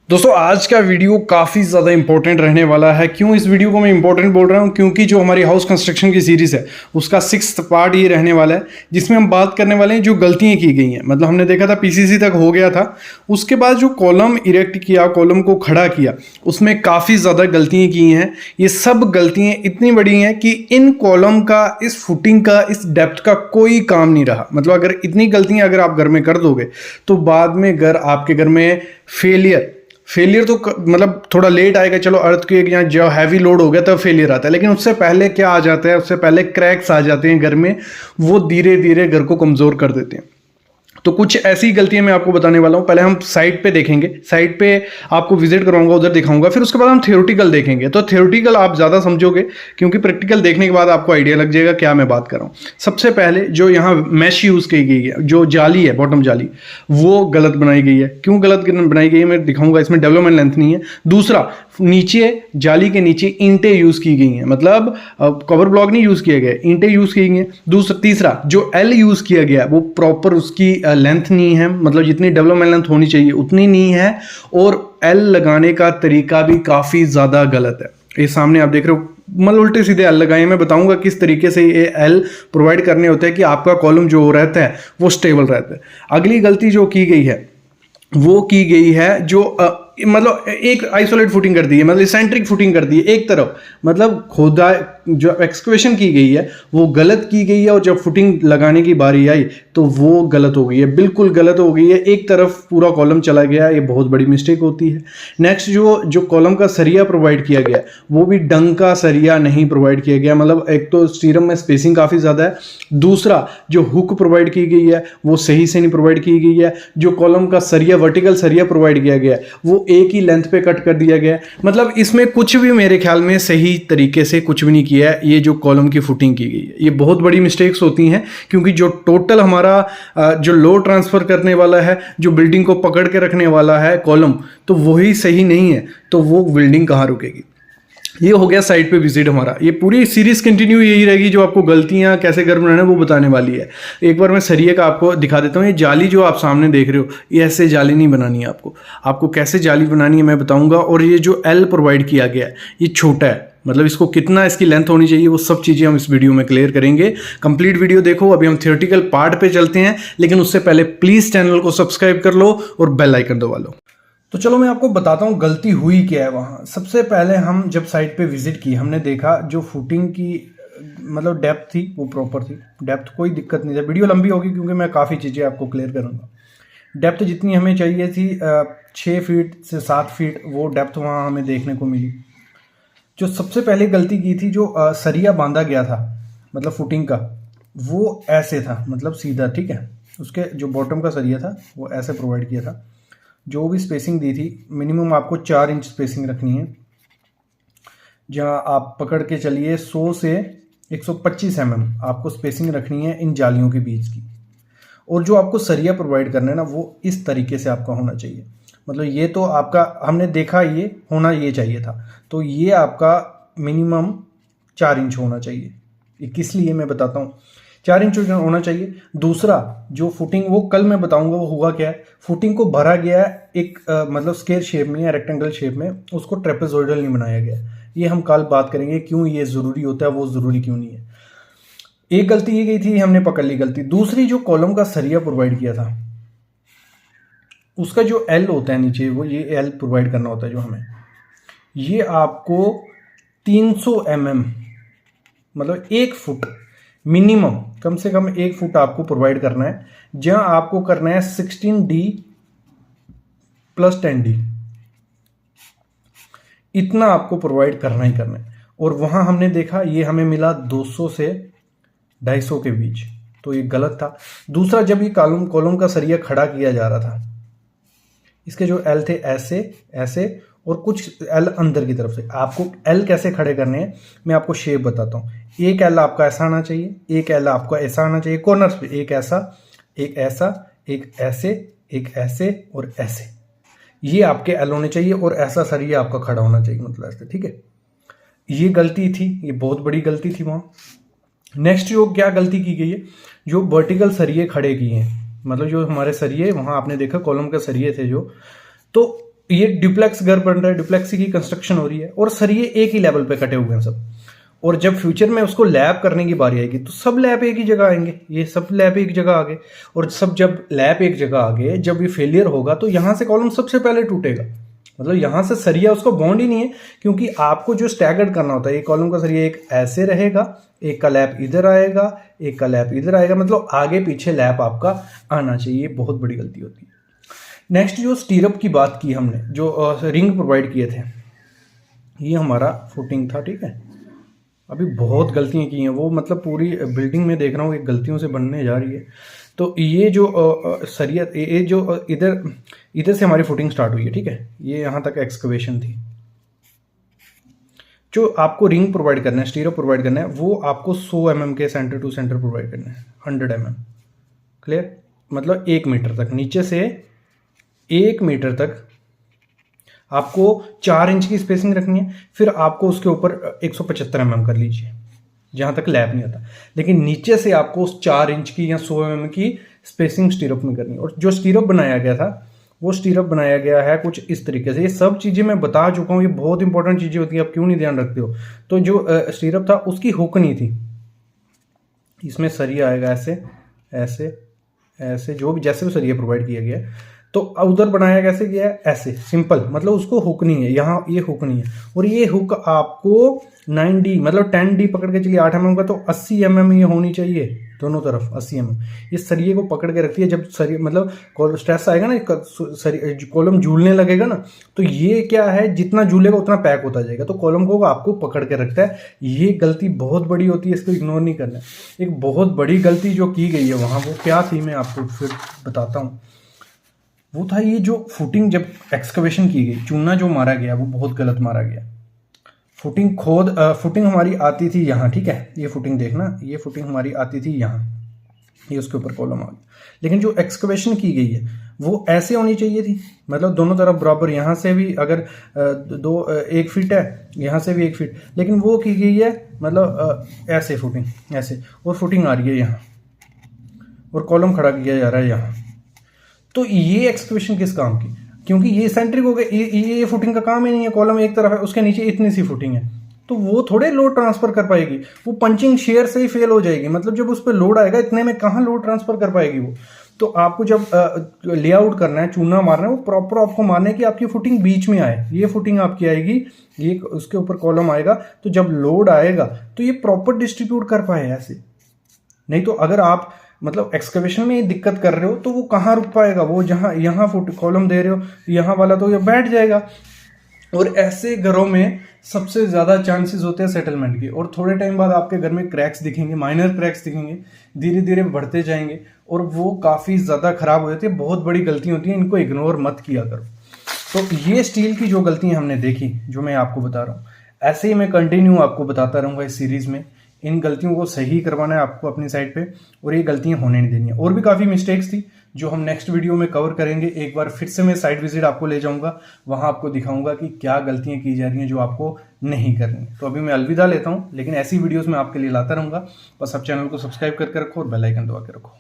दोस्तों आज का वीडियो काफ़ी ज़्यादा इंपॉर्टेंट रहने वाला है। क्यों इस वीडियो को मैं इंपॉर्टेंट बोल रहा हूँ? क्योंकि जो हमारी हाउस कंस्ट्रक्शन की सीरीज़ है उसका 6th पार्ट ये रहने वाला है, जिसमें हम बात करने वाले हैं जो गलतियाँ की गई हैं। मतलब हमने देखा था पीसीसी तक हो गया था, उसके बाद जो कॉलम इरेक्ट किया, कॉलम को खड़ा किया, उसमें काफ़ी ज़्यादा गलतियाँ की हैं। ये सब गलतियाँ इतनी बड़ी हैं कि इन कॉलम का, इस फुटिंग का, इस डेप्थ का कोई काम नहीं रहा। मतलब अगर इतनी गलतियाँ अगर आप घर में कर दोगे तो बाद में आपके घर में फेलियर तो मतलब थोड़ा लेट आएगा। चलो अर्थक्वेक या जो हैवी लोड हो गया तब फेलियर आता है, लेकिन उससे पहले क्या आ जाता है, उससे पहले क्रैक्स आ जाते हैं घर में, वो धीरे धीरे घर को कमज़ोर कर देते हैं। तो कुछ ऐसी गलतियां मैं आपको बताने वाला हूं। पहले हम साइट पे देखेंगे, साइट पे आपको विजिट कराऊंगा, उधर दिखाऊंगा, फिर उसके बाद हम थ्योरेटिकल देखेंगे। तो थ्योरेटिकल आप ज़्यादा समझोगे क्योंकि प्रैक्टिकल देखने के बाद आपको आइडिया लग जाएगा क्या मैं बात कर रहा हूँ। सबसे पहले जो यहाँ मैश यूज़ की गई है, जो जाली है, बॉटम जाली, वो गलत बनाई गई है। क्यों गलत बनाई गई है मैं दिखाऊंगा, इसमें डेवलपमेंट लेंथ नहीं है। दूसरा, नीचे जाली के नीचे ईंटें यूज़ की गई हैं, मतलब कवर ब्लॉक नहीं यूज़ किया गया, ईंटें यूज़ की गई हैं। तीसरा, जो एल यूज़ किया गया वो प्रॉपर उसकी लेंथ नहीं है, मतलब जितनी डेवलपमेंट लेंथ होनी चाहिए उतनी नहीं है, और एल लगाने का तरीका भी काफ़ी ज़्यादा गलत है। ये सामने आप देख रहे हो, मतलब उल्टे सीधे एल लगाए हैं। मैं बताऊंगा किस तरीके से ये एल प्रोवाइड करने होते हैं कि आपका कॉलम जो रहता है वो स्टेबल रहता है। अगली गलती जो की गई है वो की गई है जो मतलब एक आइसोलेट फुटिंग कर दी है, मतलब सेंट्रिक फुटिंग कर दी है एक तरफ, मतलब खोदा जो एक्सक्वेशन की गई है वो गलत की गई है, और जब फुटिंग लगाने की बारी आई तो वो गलत हो गई है, बिल्कुल गलत हो गई है। एक तरफ पूरा कॉलम चला गया, ये बहुत बड़ी मिस्टेक होती है। नेक्स्ट, जो कॉलम का सरिया प्रोवाइड किया गया वो भी ढंग का सरिया नहीं प्रोवाइड किया गया। मतलब एक तो स्टीरम में स्पेसिंग काफ़ी ज़्यादा है, दूसरा जो हुक प्रोवाइड की गई है वो सही से नहीं प्रोवाइड की गई है, जो कॉलम का सरिया, वर्टिकल सरिया प्रोवाइड किया गया है वो एक ही लेंथ पे कट कर दिया गया है। मतलब इसमें कुछ भी मेरे ख्याल में सही तरीके से कुछ भी नहीं किया है। ये जो कॉलम की फुटिंग की गई है ये बहुत बड़ी मिस्टेक्स होती हैं, क्योंकि जो टोटल हमारा जो लोड ट्रांसफर करने वाला है, जो बिल्डिंग को पकड़ के रखने वाला है कॉलम, तो वही सही नहीं है, तो वो बिल्डिंग कहाँ रुकेगी। ये हो गया साइट पे विजिट हमारा। ये पूरी सीरीज कंटिन्यू यही रहेगी, जो आपको गलतियां कैसे घर बनाना है वो बताने वाली है। एक बार मैं सरिये का आपको दिखा देता हूँ। ये जाली जो आप सामने देख रहे हो, ये ऐसे जाली नहीं बनानी है आपको कैसे जाली बनानी है मैं बताऊंगा। और ये जो एल प्रोवाइड किया गया है ये छोटा है, मतलब इसको कितना इसकी लेंथ होनी चाहिए वो सब चीज़ें हम इस वीडियो में क्लियर करेंगे। कंप्लीट वीडियो देखो। अभी हम थियोरेटिकल पार्ट पे चलते हैं, लेकिन उससे पहले प्लीज़ चैनल को सब्सक्राइब कर लो और बेल आइकन दबा लो। तो चलो मैं आपको बताता हूँ गलती हुई क्या है वहाँ। सबसे पहले हम जब साइट पे विजिट की, हमने देखा जो फुटिंग की मतलब डेप्थ थी वो प्रॉपर थी, डेप्थ कोई दिक्कत नहीं था। वीडियो लंबी होगी क्योंकि मैं काफ़ी चीज़ें आपको क्लियर करूँगा। डेप्थ जितनी हमें चाहिए थी 6 फीट से 7 फीट, वो डेप्थ वहाँ हमें देखने को मिली। जो सबसे पहले गलती की थी, जो सरिया बांधा गया था मतलब फुटिंग का, वो ऐसे था, मतलब सीधा, ठीक है। उसके जो बॉटम का सरिया था वो ऐसे प्रोवाइड किया था। जो भी स्पेसिंग दी थी, मिनिमम आपको 4 इंच स्पेसिंग रखनी है। जहाँ आप पकड़ के चलिए 100 से 125 आपको स्पेसिंग रखनी है इन जालियों के बीच की। और जो आपको सरिया प्रोवाइड करना है ना, वो इस तरीके से आपका होना चाहिए। मतलब ये तो आपका हमने देखा ये होना ये चाहिए था, तो ये आपका मिनिमम 4 इंच होना चाहिए। ये किस लिए मैं बताता हूँ, 4 इंच होना चाहिए। दूसरा, जो फुटिंग, वो कल मैं बताऊंगा वो हुआ क्या है। फुटिंग को भरा गया है एक मतलब स्क्वायर शेप में या रेक्टेंगल शेप में, उसको ट्रेपेजोइडल नहीं बनाया गया। ये हम कल बात करेंगे क्यों ये ज़रूरी होता है, वो ज़रूरी क्यों नहीं है। एक गलती ये गई थी, हमने पकड़ ली गलती। दूसरी, जो कॉलम का सरिया प्रोवाइड किया था उसका जो एल होता है नीचे, वो ये एल प्रोवाइड करना होता है जो हमें, ये आपको 300 मतलब 1 फुट मिनिमम, कम से कम 1 फुट आपको प्रोवाइड करना है। जहां आपको करना है 16D + 10D, इतना आपको प्रोवाइड करना ही करना है। और वहां हमने देखा ये हमें मिला 200 से 250 के बीच, तो ये गलत था। दूसरा, जब ये कॉलम का सरिया खड़ा किया जा रहा था, इसके जो एल थे ऐसे ऐसे, और कुछ एल अंदर की तरफ से। आपको एल कैसे खड़े करने हैं मैं आपको शेप बताता हूँ। एक एल आपका ऐसा आना चाहिए, एक एल आपका ऐसा आना चाहिए कॉर्नर्स पे, एक ऐसा, एक ऐसा, एक ऐसे, एक ऐसे और ऐसे। ये आपके एल होने चाहिए, और ऐसा सरिया आपका खड़ा होना चाहिए, मतलब ऐसे, ठीक है। ये गलती थी, ये बहुत बड़ी गलती थी वहाँ। नेक्स्ट जो क्या गलती की गई है, जो वर्टिकल सरिये खड़े किए हैं, मतलब जो हमारे सरिये वहाँ आपने देखा कॉलम के सरिये थे जो, तो ये ड्यूप्लेक्स घर बन रहा है, ड्यूप्लेक्स की कंस्ट्रक्शन हो रही है और सरिये एक ही लेवल पे कटे हुए हैं सब। और जब फ्यूचर में उसको लैब करने की बारी आएगी तो सब लैब एक ही जगह आएंगे, ये सब लैब एक जगह आ गए। और सब जब लैब एक जगह आ गए, जब ये फेलियर होगा तो यहाँ से कॉलम सबसे पहले टूटेगा। मतलब यहाँ से सरिया उसको बॉन्ड ही नहीं है, क्योंकि आपको जो स्टैगर्ड करना होता है, ये कॉलम का सरिया एक ऐसे रहेगा, एक का लैप इधर आएगा, एक का लैप इधर आएगा, मतलब आगे पीछे लैप आपका आना चाहिए। बहुत बड़ी गलती होती है। नेक्स्ट जो स्टीरअप की बात की हमने, जो रिंग प्रोवाइड किए थे, ये हमारा फुटिंग था, ठीक है। अभी बहुत गलतियां की हैं वो, मतलब पूरी बिल्डिंग में देख रहा हूँ कि गलतियों से बनने जा रही है। तो ये जो सरिया, ये जो इधर से हमारी फुटिंग स्टार्ट हुई है, ठीक है, ये यहाँ तक एक्सकवेशन थी। जो आपको रिंग प्रोवाइड करना है, स्टीरअप प्रोवाइड करना है, वो आपको 100 mm के सेंटर टू सेंटर प्रोवाइड करना है, 100 mm। क्लियर? मतलब 1 मीटर तक, नीचे से 1 मीटर तक आपको 4 इंच की स्पेसिंग रखनी है। फिर आपको उसके ऊपर 175 mm कर लीजिए, जहाँ तक लैब नहीं आता। लेकिन नीचे से आपको उस 4 इंच की या 100 mm की स्पेसिंग स्टीरअप में करनी है। और जो स्टीरअप बनाया गया था, वो स्टीरअप बनाया गया है कुछ इस तरीके से। ये सब चीज़ें मैं बता चुका हूँ, ये बहुत इंपॉर्टेंट चीज़ें होती हैं, आप क्यों नहीं ध्यान रखते हो। तो जो स्टीरअप था उसकी हुक नहीं थी, इसमें सरिया आएगा ऐसे ऐसे ऐसे, जो भी जैसे भी सरिया प्रोवाइड किया गया। तो उधर बनाया कैसे गया है, ऐसे सिंपल, मतलब उसको हुक नहीं है, यहाँ ये हुक नहीं है। और ये हुक आपको 9D मतलब 10D पकड़ के चलिए, 8 mm का, तो 80 mm ये होनी चाहिए दोनों तरफ, 80 mm। ये सरिये को पकड़ के रखती है। जब सरिये मतलब स्ट्रेस आएगा ना, कॉलम झूलने लगेगा ना, तो ये क्या है, जितना झूलेगा उतना पैक होता जाएगा। तो कॉलम को आपको पकड़ के रखता है। ये गलती बहुत बड़ी होती है, इसको इग्नोर नहीं करना है। एक बहुत बड़ी गलती जो की गई है वहाँ, वो क्या थी मैं आपको फिर बताता हूँ। वो था ये जो फुटिंग जब एक्सकवेशन की गई, चूना जो मारा गया वो बहुत गलत मारा गया। फुटिंग हमारी आती थी यहाँ, ठीक है, ये फुटिंग देखना, ये फुटिंग हमारी आती थी यहाँ, ये उसके ऊपर कॉलम आ गया। लेकिन जो एक्सकवेशन की गई है वो ऐसे होनी चाहिए थी, मतलब दोनों तरफ बराबर। यहाँ से भी अगर 1 फीट है, यहाँ से भी 1 फीट, लेकिन वो की गई है मतलब ऐसे फुटिंग ऐसे, और फुटिंग आ रही है यहाँ, और कॉलम खड़ा किया जा रहा है यहाँ। तो ये एक्सकवेशन किस काम की? क्योंकि ये सेंट्रिक हो गया, ये फुटिंग का काम ही नहीं है। कॉलम एक तरफ है, उसके नीचे इतनी सी फुटिंग है, तो वो थोड़े लोड ट्रांसफर कर पाएगी, वो पंचिंग शेयर से ही फेल हो जाएगी। मतलब जब उस पर लोड आएगा, इतने में कहाँ लोड ट्रांसफर कर पाएगी वो। तो आपको जब लेआउट करना है, चूना मारना है, वो प्रॉपर आपको मारना है कि आपकी फुटिंग बीच में आए। ये फुटिंग आपकी आएगी, ये उसके ऊपर कॉलम आएगा, तो जब लोड आएगा तो ये प्रॉपर डिस्ट्रीब्यूट कर पाए ऐसे। नहीं तो अगर आप मतलब एक्सकवेशन में ये दिक्कत कर रहे हो तो वो कहाँ रुक पाएगा, वो जहाँ यहाँ फुट कॉलम दे रहे हो यहाँ वाला, तो ये बैठ जाएगा। और ऐसे घरों में सबसे ज़्यादा चांसेस होते हैं सेटलमेंट के। और थोड़े टाइम बाद आपके घर में क्रैक्स दिखेंगे, माइनर क्रैक्स दिखेंगे, धीरे धीरे बढ़ते जाएंगे और वो काफ़ी ज़्यादा ख़राब हो जाती है। बहुत बड़ी गलती होती है, इनको इग्नोर मत किया करो। तो ये स्टील की जो गलतियाँ हमने देखी, जो मैं आपको बता रहा हूँ, ऐसे ही मैं कंटिन्यू आपको बताता रहूँगा इस सीरीज़ में। इन गलतियों को सही करवाना है आपको अपनी साइड पे, और ये गलतियां होने नहीं देनी है। और भी काफ़ी मिस्टेक्स थी जो हम नेक्स्ट वीडियो में कवर करेंगे। एक बार फिर से मैं साइट विजिट आपको ले जाऊंगा, वहां आपको दिखाऊंगा कि क्या गलतियां की जा रही हैं जो आपको नहीं करनी। तो अभी मैं अलविदा लेता हूं, लेकिन ऐसी वीडियोस मैं आपके लिए लाता रहूंगा। बस आप चैनल को सब्सक्राइब करके रखो और बेल आइकन दबा के रखो।